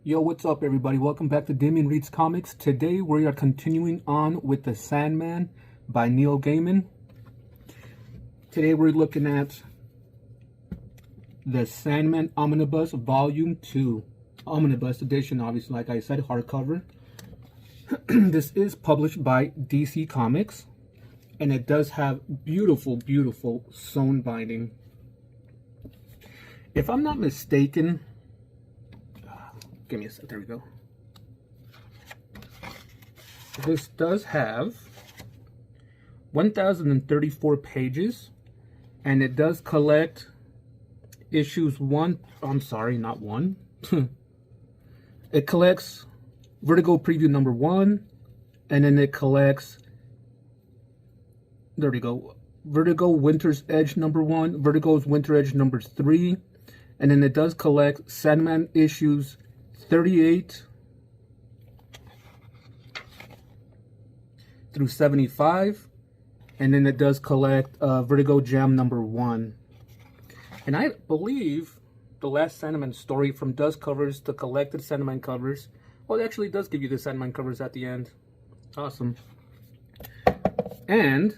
Yo, what's up everybody? Welcome back to Damien Reads Comics. Today we are continuing on with the Sandman by Neil Gaiman. Today we're looking at the Sandman Omnibus Volume 2. Omnibus edition, obviously, like I said, hardcover. This is published by DC Comics. And it does have beautiful, beautiful sewn binding. If I'm not mistaken... Give me a sec, there we go. This does have 1,034 pages, and it does collect issues not one. It collects Vertigo Preview number 1, and then it collects, there we go, Vertigo Winter's Edge number 1, Vertigo's Winter Edge number 3, and then it does collect Sandman issues 38 through 75, and then it does collect Vertigo Jam number 1. And I believe the last Sandman story from Dust covers to collected Sandman covers, well, it actually does give you the Sandman covers at the end. Awesome. And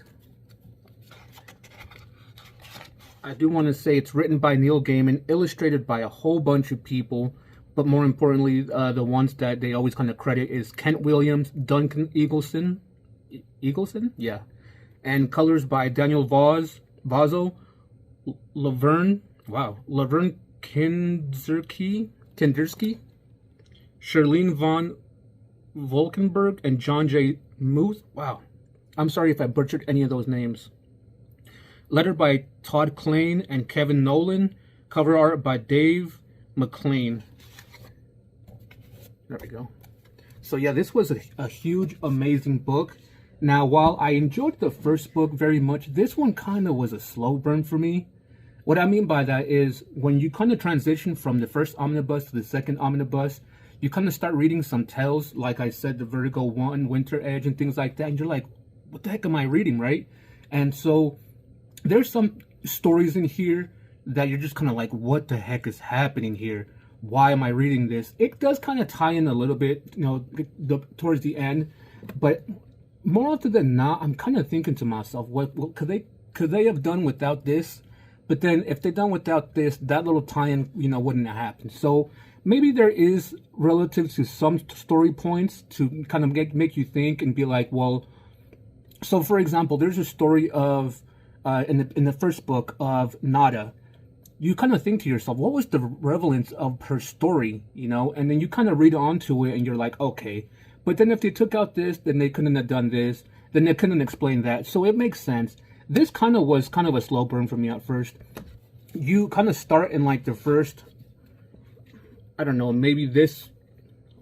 I do want to say it's written by Neil Gaiman, illustrated by a whole bunch of people. But more importantly, the ones that they always kind of credit is Kent Williams, Duncan Eagleson, yeah, and colors by Daniel Vazzo, Laverne Kindersky, Charlene von Volkenberg, and John J. Muth. Wow, I'm sorry if I butchered any of those names. Letter by Todd Klein and Kevin Nolan. Cover art by Dave McLean. There we go. So yeah, this was a huge, amazing book. Now, while I enjoyed the first book very much, this one kind of was a slow burn for me. What I mean by that is when you kind of transition from the first omnibus to the second omnibus, you kind of start reading some tales, like I said, the Vertigo 1, Winter Edge, and things like that. And you're like, what the heck am I reading, right? And so there's some stories in here that you're just kind of like, what the heck is happening here? Why am I reading this? It does kind of tie in a little bit, you know, towards the end, but more often than not, I'm kind of thinking to myself, what could they have done without this? But then if they done without this, that little tie-in, you know, wouldn't have happened. So maybe there is, relative to some story points, to kind of make you think and be like, well, so for example, there's a story of in the first book of Nada. You kind of think to yourself, what was the relevance of her story, you know? And then you kind of read onto it and you're like, okay. But then if they took out this, then they couldn't have done this. Then they couldn't explain that. So it makes sense. This kind of was kind of a slow burn for me at first. You kind of start in like the first, I don't know, maybe this,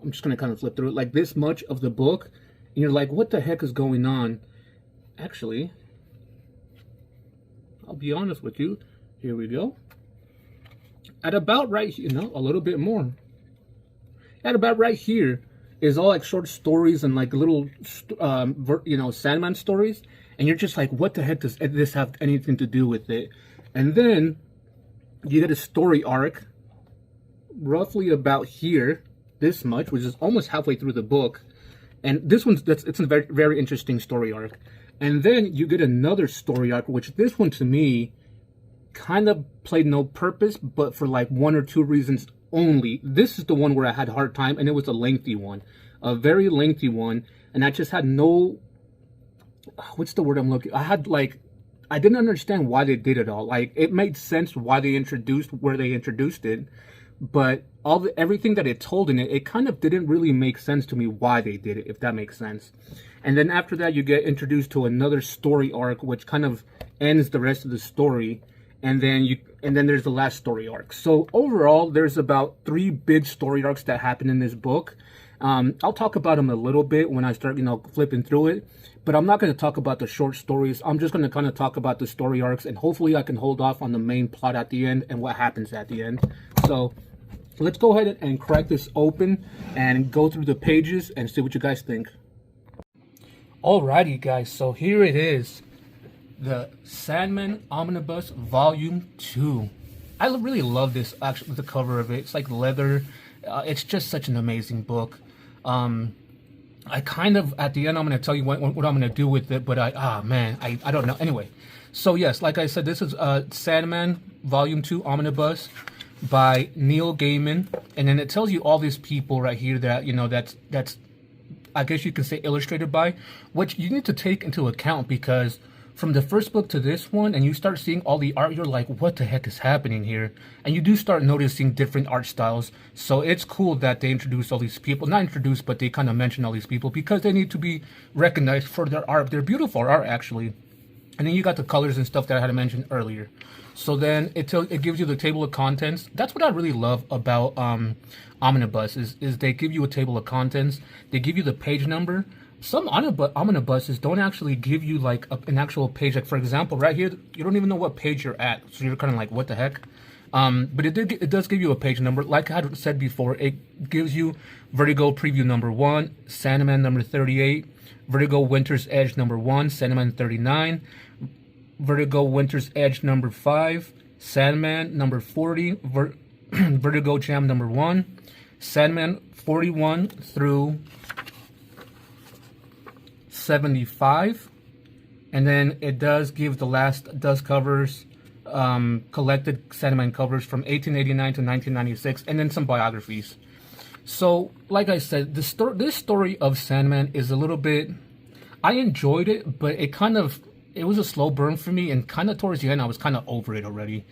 I'm just going to kind of flip through it, like this much of the book. And you're like, what the heck is going on? Actually, I'll be honest with you. Here we go. At about right here, a little bit more. At about right here is all like short stories and like little, Sandman stories. And you're just like, what the heck does this have anything to do with it? And then you get a story arc, roughly about here, this much, which is almost halfway through the book. And this it's a very, very interesting story arc. And then you get another story arc, which this one to me kind of played no purpose, but for like one or two reasons only. This is the one where I had a hard time, and it was a lengthy one, a very lengthy one, and I just had no, what's the word I'm looking, I didn't understand why they did it all. Like, it made sense why they introduced where they introduced it, but everything that it told in it, it kind of didn't really make sense to me why they did it, if that makes sense. And then after that, you get introduced to another story arc, which kind of ends the rest of the story. And then there's the last story arc. So overall, there's about 3 big story arcs that happen in this book. I'll talk about them a little bit when I start, flipping through it. But I'm not going to talk about the short stories. I'm just going to kind of talk about the story arcs. And hopefully I can hold off on the main plot at the end and what happens at the end. So let's go ahead and crack this open and go through the pages and see what you guys think. Alrighty, guys. So here it is. The Sandman Omnibus Volume 2. I really love this, actually, the cover of it. It's like leather, It's just such an amazing book. I kind of, at the end, I'm going to tell you what I'm going to do with it, but I don't know. Anyway, so yes, like I said, this is Sandman Volume 2 Omnibus by Neil Gaiman, and then it tells you all these people right here that, that's I guess you can say illustrated by, which you need to take into account, because from the first book to this one, and you start seeing all the art, you're like, what the heck is happening here? And you do start noticing different art styles. So it's cool that they introduce all these people. Not introduced, but they kind of mention all these people because they need to be recognized for their art. They're beautiful art, actually. And then you got the colors and stuff that I had mentioned earlier. So then it gives you the table of contents. That's what I really love about Omnibus is they give you a table of contents. They give you the page number. Some omnibuses don't actually give you like an actual page. Like, for example, right here, you don't even know what page you're at. So you're kind of like, what the heck? But it does give you a page number. Like I had said before, it gives you Vertigo Preview number 1, Sandman number 38, Vertigo Winter's Edge number 1, Sandman 39, Vertigo Winter's Edge number 5, Sandman number 40, Vertigo Jam number 1, Sandman 41 through 75, and then it does give the last dust covers, collected Sandman covers from 1889 to 1996, and then some biographies. So, like I said, this story of Sandman is a little bit. I enjoyed it, but it was a slow burn for me, and kind of towards the end, I was kind of over it already.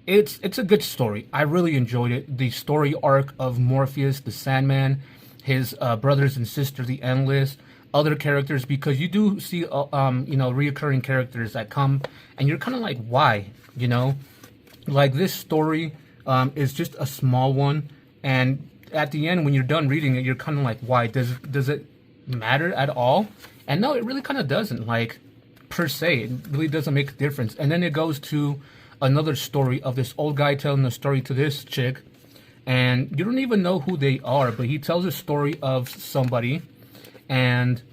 It's a good story. I really enjoyed it. The story arc of Morpheus, the Sandman, his brothers and sister, the Endless, other characters, because you do see reoccurring characters that come, and you're kind of like, why? Like this story is just a small one, and at the end when you're done reading it, you're kind of like, why? Does it matter at all? And no, it really kind of doesn't, like, per se. It really doesn't make a difference. And then it goes to another story of this old guy telling a story to this chick, and you don't even know who they are, but he tells a story of somebody, and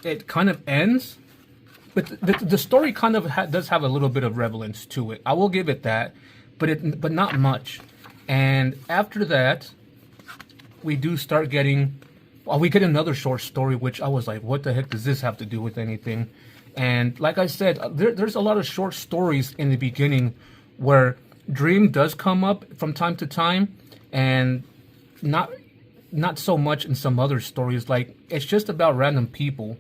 it kind of ends. But the story kind of does have a little bit of relevance to it. I will give it that, but not much. And after that, we do start getting. Well, we get another short story, which I was like, what the heck does this have to do with anything? And like I said, there's a lot of short stories in the beginning where Dream does come up from time to time, and not so much in some other stories. Like, it's just about random people.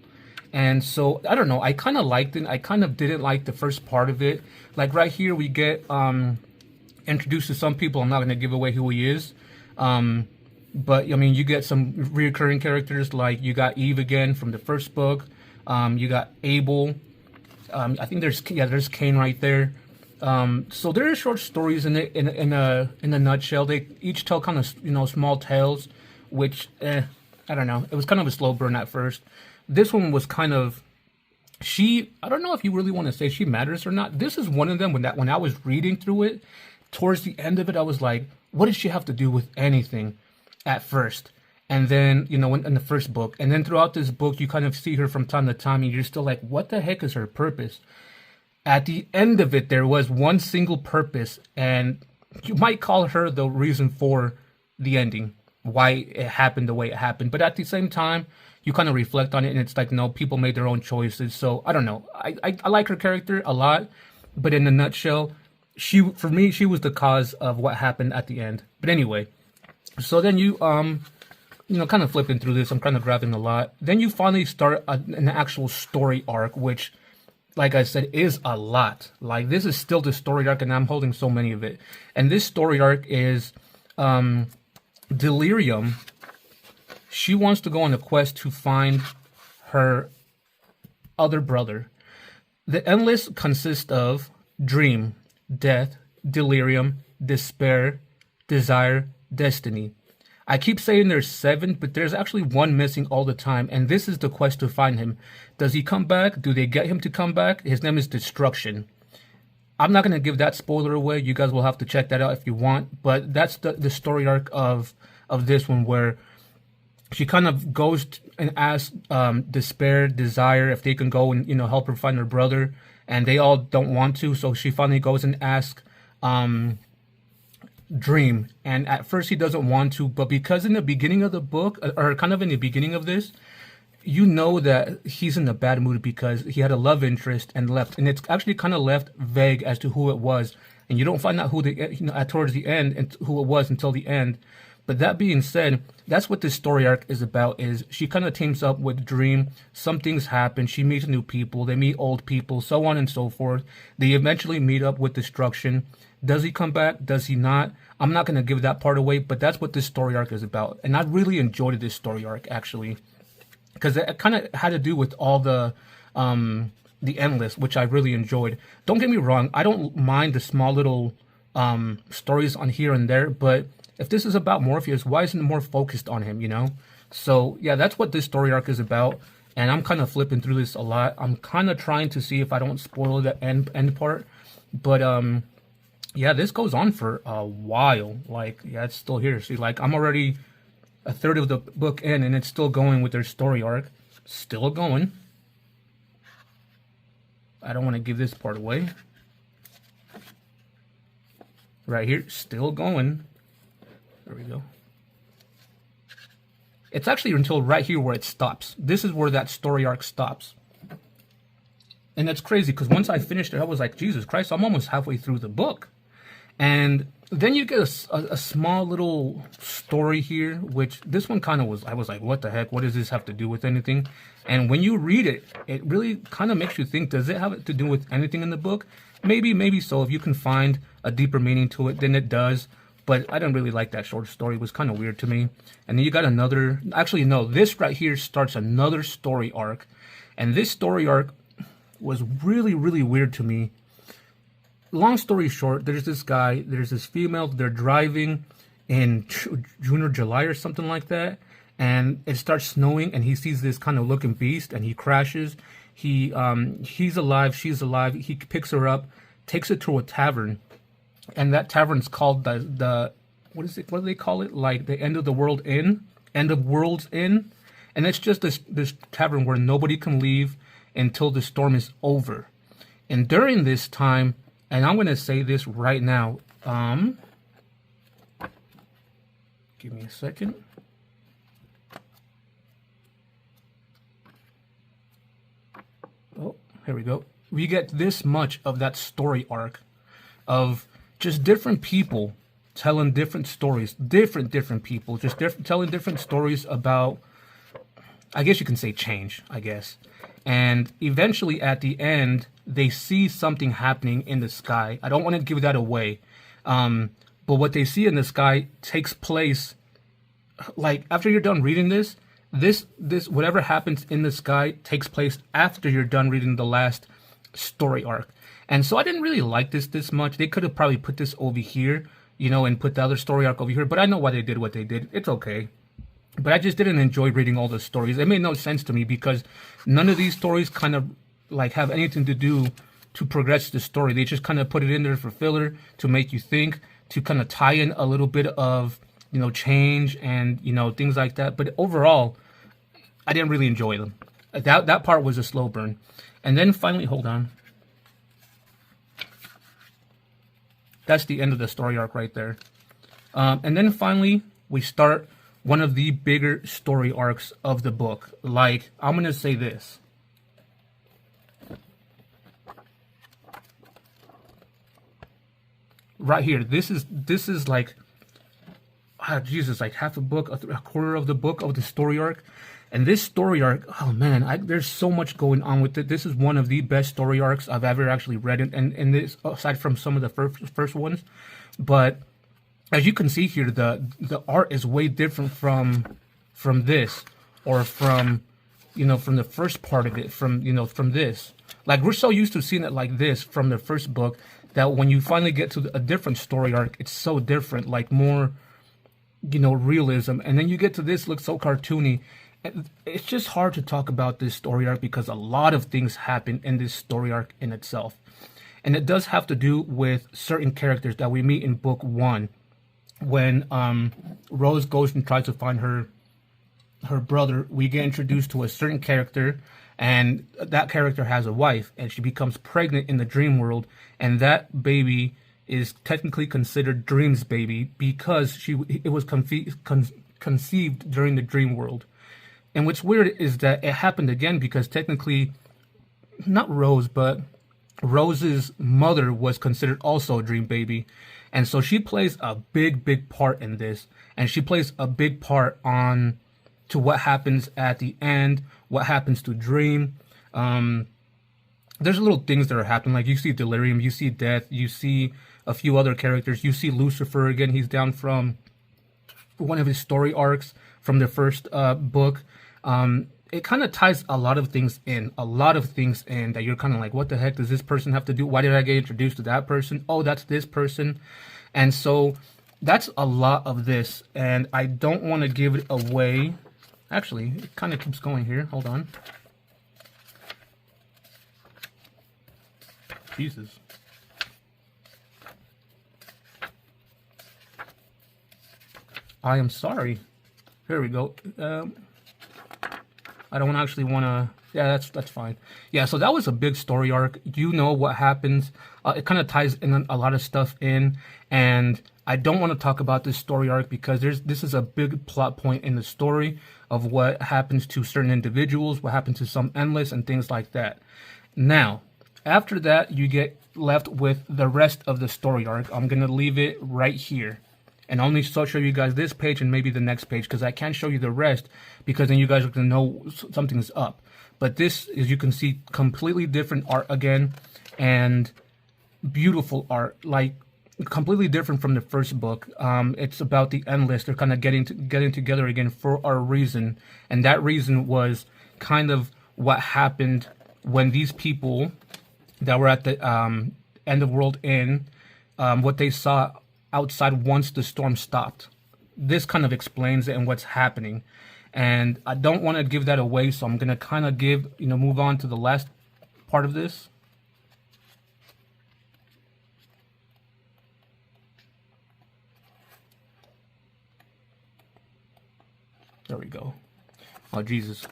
And so, I don't know, I kind of liked it. I kind of didn't like the first part of it. Like, right here, we get introduced to some people. I'm not going to give away who he is. But, I mean, you get some reoccurring characters, like you got Eve again from the first book. You got Abel. I think there's Cain right there. So there are short stories in a nutshell. They each tell kind of small tales, which I don't know. It was kind of a slow burn at first. This one was kind of I don't know if you really want to say she matters or not. This is one of them when I was reading through it, towards the end of it, I was like, what does she have to do with anything at first? And then, in the first book, and then throughout this book, you kind of see her from time to time, and you're still like, what the heck is her purpose? At the end of it, there was one single purpose, and you might call her the reason for the ending, why it happened the way it happened. But at the same time, you kind of reflect on it, and it's like, no, people made their own choices. So, I don't know. I like her character a lot, but in a nutshell, for me, she was the cause of what happened at the end. But anyway, so then you kind of flipping through this, I'm kind of grabbing a lot. Then you finally start an actual story arc, which, like I said, is a lot. Like, this is still the story arc, and I'm holding so many of it. And this story arc is Delirium. She wants to go on a quest to find her other brother. The Endless consists of Dream, Death, Delirium, Despair, Desire, Destiny. I keep saying there's 7, but there's actually one missing all the time, and this is the quest to find him. Does he come back? Do they get him to come back? His name is Destruction. I'm not going to give that spoiler away. You guys will have to check that out if you want, but that's the story arc of this one, where she kind of goes and asks Despair, Desire if they can go and help her find her brother, and they all don't want to, so she finally goes and asks Dream, and at first he doesn't want to, but because in the beginning of the book, or kind of in the beginning of this, you know that he's in a bad mood because he had a love interest and left, and it's actually kind of left vague as to who it was, and you don't find out who towards the end and who it was until the end. But that being said, that's what this story arc is about. Is she kind of teams up with Dream. Some things happen. She meets new people. They meet old people, so on and so forth. They eventually meet up with Destruction. Does he come back? Does he not? I'm not going to give that part away, but that's what this story arc is about. And I really enjoyed this story arc, actually, because it kind of had to do with all the Endless, which I really enjoyed. Don't get me wrong. I don't mind the small little stories on here and there, but if this is about Morpheus, why isn't it more focused on him, you know? So, yeah, that's what this story arc is about, and I'm kind of flipping through this a lot. I'm kind of trying to see if I don't spoil the end part, but, yeah, this goes on for a while. Like, yeah, it's still here. See, like, I'm already a third of the book in, and it's still going with their story arc. Still going. I don't want to give this part away. Right here, still going. There we go. It's actually until right here where it stops. This is where that story arc stops. And that's crazy, because once I finished it, I was like, Jesus Christ, I'm almost halfway through the book. And then you get a small little story here, which this one kind of was, I was like, what the heck? What does this have to do with anything? And when you read it, it really kind of makes you think, does it have to do with anything in the book? Maybe so. If you can find a deeper meaning to it, then it does. But I didn't really like that short story. It was kind of weird to me. And then you got another, actually no, this right here starts another story arc. And this story arc was really, really weird to me. Long story short, there's this guy, there's this female, they're driving in June or July or something like that. And it starts snowing, and he sees this kind of looking beast, and he crashes. He's alive, she's alive. He picks her up, takes her to a tavern. And that tavern's called the what is it? What do they call it? Like the End of the World Inn, End of World's Inn, and it's just this tavern where nobody can leave until the storm is over. And during this time, and I'm gonna say this right now. Give me a second. Oh, here we go. We get this much of that story arc of just different people telling different stories, different people, just telling different stories about, I guess you can say change, I guess. And eventually at the end, they see something happening in the sky. I don't want to give that away. But what they see in the sky takes place, like after you're done reading this, whatever happens in the sky takes place after you're done reading the last story arc. And so I didn't really like this much. They could have probably put this over here, you know, and put the other story arc over here. But I know why they did what they did. It's okay. But I just didn't enjoy reading all the stories. It made no sense to me because none of these stories kind of like have anything to do to progress the story. They just kind of put it in there for filler to make you think, to kind of tie in a little bit of, you know, change and, you know, things like that. But overall, I didn't really enjoy them. That part was a slow burn. And then finally, hold on. That's the end of the story arc right there. And then finally, we start one of the bigger story arcs of the book. Like, I'm going to say this. Right here, this is like, Jesus, like half a book, a quarter of the book of the story arc. And this story arc, oh man, there's so much going on with it. This is one of the best story arcs I've ever actually read, and this, aside from some of the first ones. But as you can see here, the art is way different from this, or from, you know, from the first part of it, from this. Like, we're so used to seeing it like this from the first book that when you finally get to a different story arc, it's so different, like more, you know, realism. And then you get to this, looks so cartoony. It's just hard to talk about this story arc because a lot of things happen in this story arc in itself. And it does have to do with certain characters that we meet in book 1. When Rose goes and tries to find her brother, we get introduced to a certain character, and that character has a wife, and she becomes pregnant in the dream world, and that baby is technically considered Dream's baby because it was conceived during the dream world. And what's weird is that it happened again because technically, not Rose, but Rose's mother was considered also a dream baby. And so she plays a big part in this. And she plays a big part on to what happens at the end, what happens to Dream. There's little things that are happening. Like you see Delirium, you see Death, you see a few other characters. You see Lucifer again. He's down from one of his story arcs from the first book. It kind of ties a lot of things in that you're kind of like, what the heck does this person have to do? Why did I get introduced to that person? Oh, that's this person. And so that's a lot of this, and I don't want to give it away. Actually, it kind of keeps going here. Hold on. Jesus. I am sorry. Here we go. I don't actually want to. Yeah, that's fine. Yeah, so that was a big story arc. You know what happens. It kind of ties in a lot of stuff in, and I don't want to talk about this story arc because this is a big plot point in the story of what happens to certain individuals, what happens to some Endless, and things like that. Now, after that, you get left with the rest of the story arc. I'm gonna leave it right here. And only show you guys this page and maybe the next page because I can't show you the rest because then you guys are going to know something's up. But this, as you can see, completely different art again and beautiful art, like completely different from the first book. It's about the Endless. They're kind of getting together again for a reason. And that reason was kind of what happened when these people that were at the End of World Inn, what they saw outside once the storm stopped. This kind of explains it and what's happening. And I don't want to give that away, so I'm going to kind of move on to the last part of this. There we go. Oh, Jesus.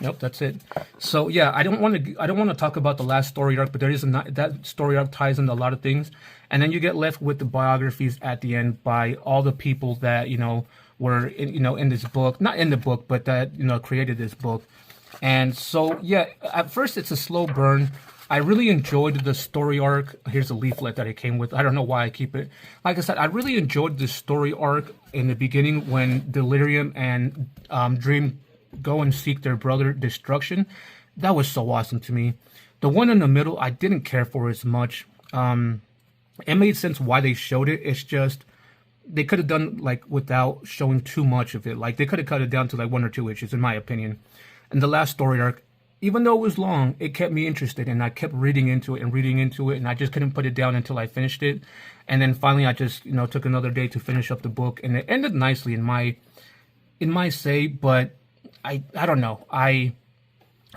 Nope, that's it. So yeah, I don't want to talk about the last story arc, but there is that story arc ties into a lot of things, and then you get left with the biographies at the end by all the people that were in this book, not in the book, but that created this book. And so yeah, at first it's a slow burn. I really enjoyed the story arc. Here's a leaflet that it came with. I don't know why I keep it. Like I said, I really enjoyed the story arc in the beginning when Delirium and Dream go and seek their brother Destruction. That was so awesome to me. The one in the middle I didn't care for as much. It made sense why they showed it. It's just they could have done like without showing too much of it. Like they could have cut it down to like 1 or 2 issues in my opinion. And the last story arc, even though it was long, it kept me interested and I kept reading into it and I just couldn't put it down until I finished it. And then finally I just took another day to finish up the book, and it ended nicely in my say, but I don't know. I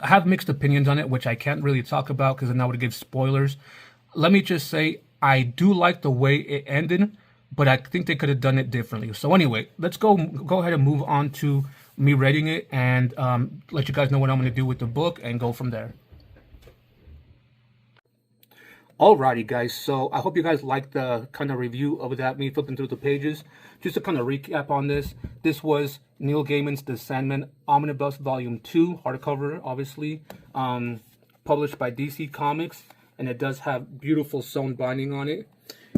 have mixed opinions on it, which I can't really talk about because then I would give spoilers. Let me just say I do like the way it ended, but I think they could have done it differently. So anyway, let's go ahead and move on to me reading it and let you guys know what I'm going to do with the book and go from there. Alrighty guys, so I hope you guys liked the kind of review of that, me flipping through the pages. Just to kind of recap on this was Neil Gaiman's The Sandman Omnibus Volume 2, hardcover obviously, published by DC Comics, and it does have beautiful sewn binding on it.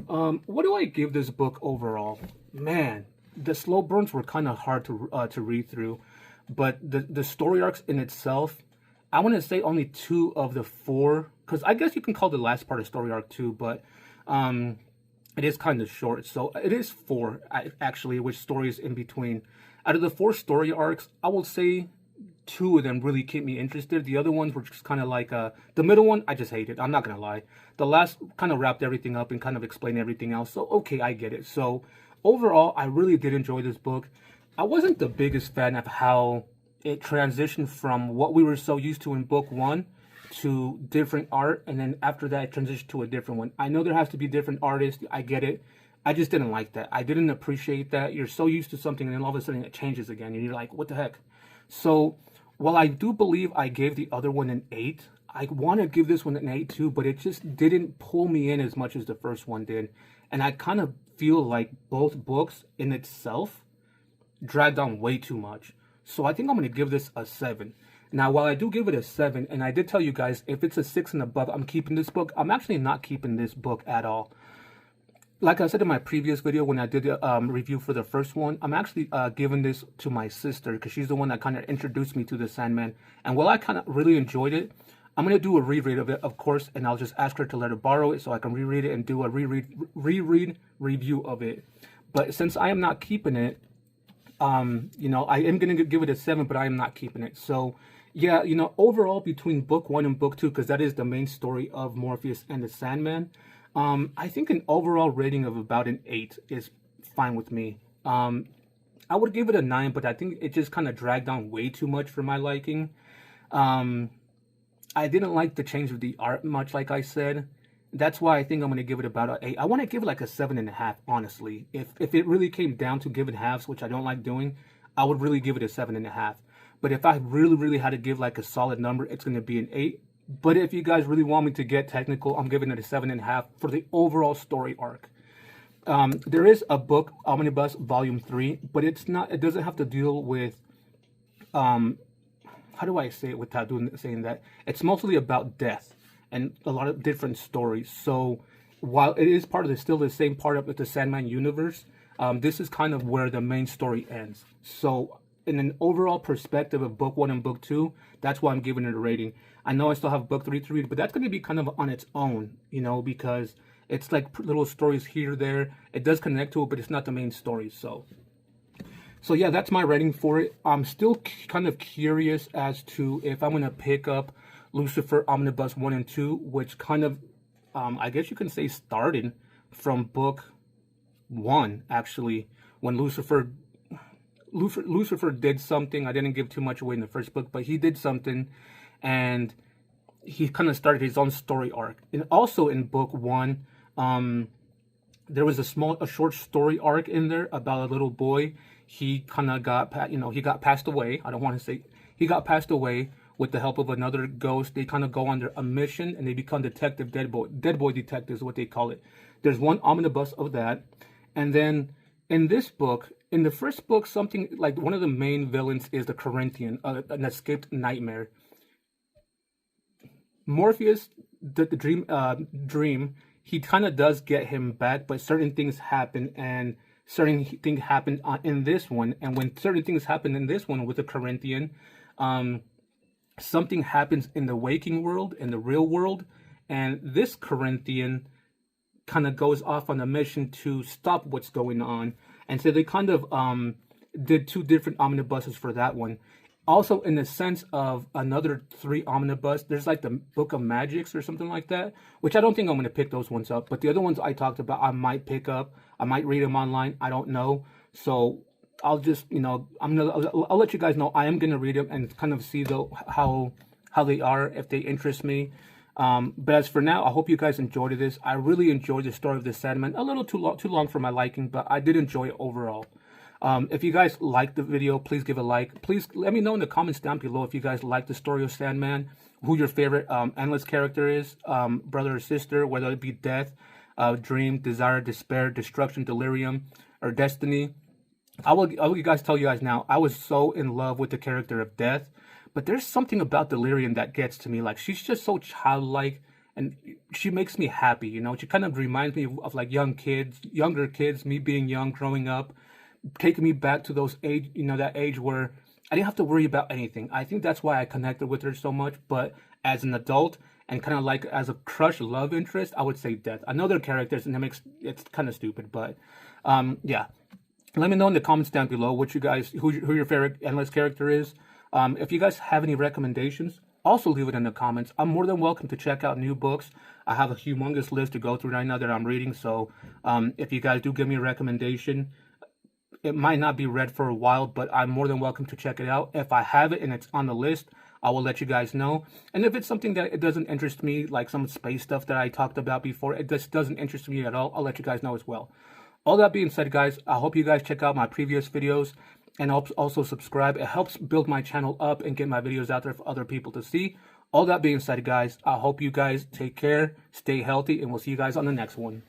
What do I give this book overall? Man, the slow burns were kind of hard to read through, but the story arcs in itself, I want to say only 2 of the 4, because I guess you can call the last part of story arc 2, but it is kind of short. So it is 4 actually, which stories in between. Out of the 4 story arcs, I will say 2 of them really kept me interested. The other ones were just kind of like the middle one I just hated. I'm not gonna lie. The last kind of wrapped everything up and kind of explained everything else. So okay, I get it. So overall, I really did enjoy this book. I wasn't the biggest fan of how it transitioned from what we were so used to in book 1 to different art, and then after that it transitioned to a different one. I know there has to be different artists, I get it. I just didn't like that. I didn't appreciate that. You're so used to something and then all of a sudden it changes again and you're like, what the heck? So while I do believe I gave the other one an 8, I want to give this one an 8 too, but it just didn't pull me in as much as the first one did. And I kind of feel like both books in itself dragged on way too much. So I think I'm going to give this a 7. Now, while I do give it a 7, and I did tell you guys, if it's a 6 and above, I'm keeping this book. I'm actually not keeping this book at all. Like I said in my previous video when I did the review for the first one, I'm actually giving this to my sister because she's the one that kind of introduced me to the Sandman. And while I kind of really enjoyed it, I'm going to do a reread of it, of course, and I'll just ask her to let her borrow it so I can reread it and do a reread review of it. But since I am not keeping it, you know, I am going to give it a 7, but I am not keeping it. So, yeah, you know, overall between book 1 and book 2, because that is the main story of Morpheus and the Sandman, I think an overall rating of about an 8 is fine with me. I would give it a 9, but I think it just kind of dragged on way too much for my liking. I didn't like the change of the art much, like I said. That's why I think I'm going to give it about an 8. I want to give it like a 7.5, honestly. If it really came down to giving halves, which I don't like doing, I would really give it a 7.5. But if I really had to give like a solid number, it's going to be an 8. But if you guys really want me to get technical, I'm giving it a 7.5 for the overall story arc. There is a book, Omnibus Volume 3, but it's not. It doesn't have to deal with, how do I say it without saying that? It's mostly about death and a lot of different stories. So while it is part of still the same part of the Sandman universe, this is kind of where the main story ends. So in an overall perspective of book 1 and book 2, that's why I'm giving it a rating. I know I still have book 3 to read, but that's going to be kind of on its own, you know, because it's like little stories here, there. It does connect to it, but it's not the main story. So yeah, that's my rating for it. I'm still kind of curious as to if I'm going to pick up Lucifer Omnibus 1 and 2, which kind of, I guess you can say started from book 1, actually, when Lucifer did something. I didn't give too much away in the first book, but he did something, and he kind of started his own story arc. And also in book 1, there was a short story arc in there about a little boy. He kind of got, he got passed away. I don't want to say he got passed away with the help of another ghost. They kind of go under a mission and they become Detective Dead Boy detectives, what they call it. There's one omnibus of that, and then in this book, in the first book, something like one of the main villains is the Corinthian, an escaped nightmare. Morpheus, the dream, he kind of does get him back, but certain things happen, and certain things happen in this one. And when certain things happen in this one with the Corinthian, something happens in the waking world, in the real world, and this Corinthian kind of goes off on a mission to stop what's going on. And so they kind of did 2 different omnibuses for that one. Also, in the sense of another 3 omnibus, there's like the Book of Magics or something like that, which I don't think I'm going to pick those ones up. But the other ones I talked about, I might pick up. I might read them online. I don't know. So I'll just, I'll let you guys know I am going to read them and kind of see how they are, if they interest me. But as for now, I hope you guys enjoyed this. I really enjoyed the story of the Sandman. A little too long for my liking, but I did enjoy it overall. If you guys liked the video, please give a like. Please let me know in the comments down below if you guys like the story of Sandman, who your favorite endless character is, brother or sister, whether it be death, dream, desire, despair, destruction, delirium, or destiny. I will you guys tell you guys now, I was so in love with the character of Death, but there's something about Delirium that gets to me. Like, she's just so childlike, and she makes me happy, you know. She kind of reminds me of like younger kids, me being young, growing up, taking me back to those age, that age where I didn't have to worry about anything. I think that's why I connected with her so much. But as an adult and kind of like as a crush love interest, I would say Death. I know they're characters, and it's kind of stupid, but yeah. Let me know in the comments down below who your favorite endless character is. If you guys have any recommendations, also leave it in the comments. I'm more than welcome to check out new books. I have a humongous list to go through right now that I'm reading. So if you guys do give me a recommendation, it might not be read for a while, but I'm more than welcome to check it out. If I have it and it's on the list, I will let you guys know. And if it's something that it doesn't interest me, like some space stuff that I talked about before, it just doesn't interest me at all, I'll let you guys know as well. All that being said, guys, I hope you guys check out my previous videos and also subscribe. It helps build my channel up and get my videos out there for other people to see. All that being said, guys, I hope you guys take care, stay healthy, and we'll see you guys on the next one.